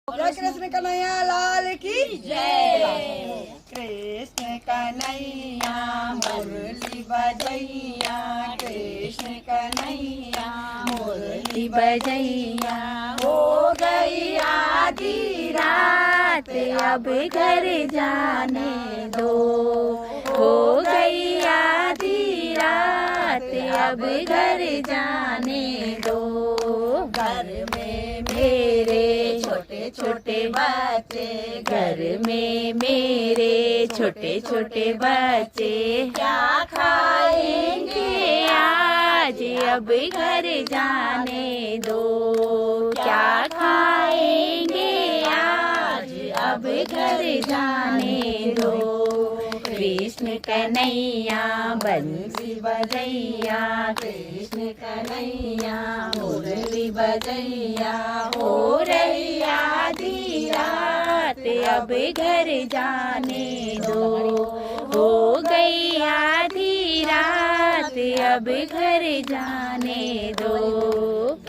जय कृष्ण कन्हैया लाल की जय। कृष्ण कन्हैया मुरली बजैया, कृष्ण कन्हैया मुरली बजैया। हो गई आधी रात अब घर जाने दो, हो गई आधी रात अब घर जाने दो। घर में मेरे छोटे छोटे बच्चे, घर में मेरे छोटे छोटे बच्चे क्या खाएंगे आज अब घर जाने दो, क्या खाएंगे आज अब घर जाने दो। कृष्ण कन्हैया बंसी बजैया, कृष्ण कन्हैया मुरली बजैया। हो रही आधी रात अब घर जाने दो, हो गई आधी रात अब घर जाने दो।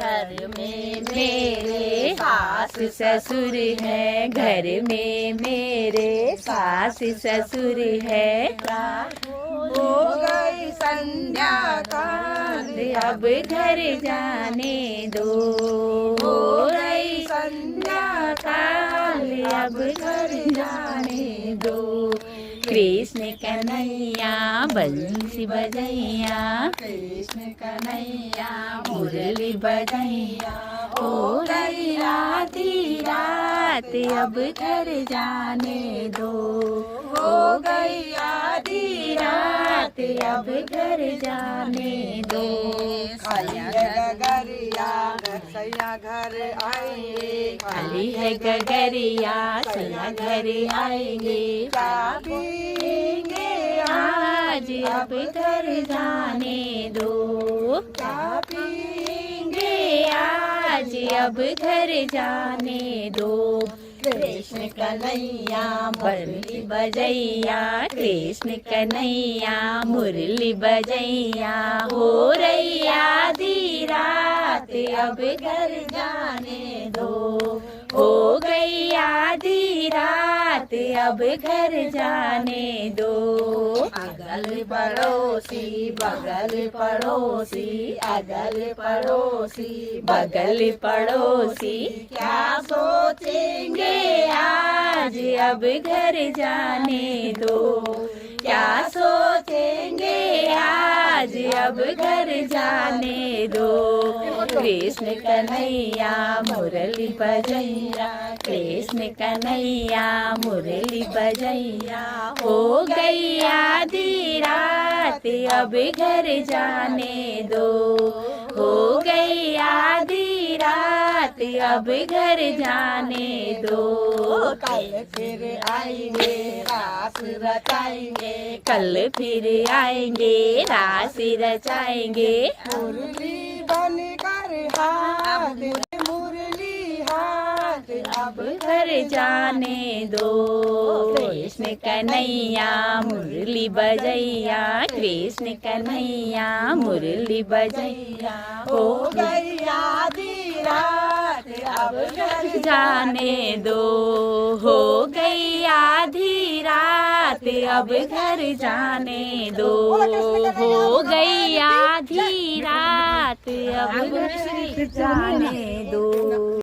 घर में मेरे सास ससुर है, घर में मेरे सास ससुर है। हो गई संध्या काल अब घर जाने दो, हो गई संध्या काल अब घर जाने दो। कृष्ण कन्हैया बंसी बजैया, कृष्ण कन्हैया मुरली बजैया। हो रही आधी रात अब घर जाने दो, हो गई आधी रात अब घर जाने दो। गगरिया सैया घर आएंगे, खाली है गगरिया सैया घर आएंगे। क्या पीएंगे आज अब घर जाने दो, क्या पीएंगे आज अब घर जाने दो। कृष्ण कन्हैया मुरली बजैया, कृष्ण कन्हैया मुरली बजैया। हो रही आधी रात अब घर जाने दो, हो गई आधी रात अब घर जाने दो। अगल पड़ोसी बगल पड़ोसी, अगल पड़ोसी बगल पड़ोसी क्या सोचेंगे आज अब घर जाने दो, क्या सोचेंगे आज अब घर जाने दो। कृष्ण कन्हैया मुरली बजैया, कृष्ण कन्हैया मुरली बजैया। हो गई आधी रात अब घर जाने दो, हो गई आधी रात अब घर जाने दो। कल फिर आएंगे रास रचाएंगे, कल फिर आएंगे रास रचाएंगे। मुरली बनकर हाथ, मुरली हाथ अब घर जाने दो। कृष्ण कन्हैया मुरली बजैया, कृष्ण कन्हैया मुरली बजैया। हो गई आधी रात अब घर जाने दो, हो गई आधी रात अब घर जाने दो, हो गई आधी रात अब घर जाने दो।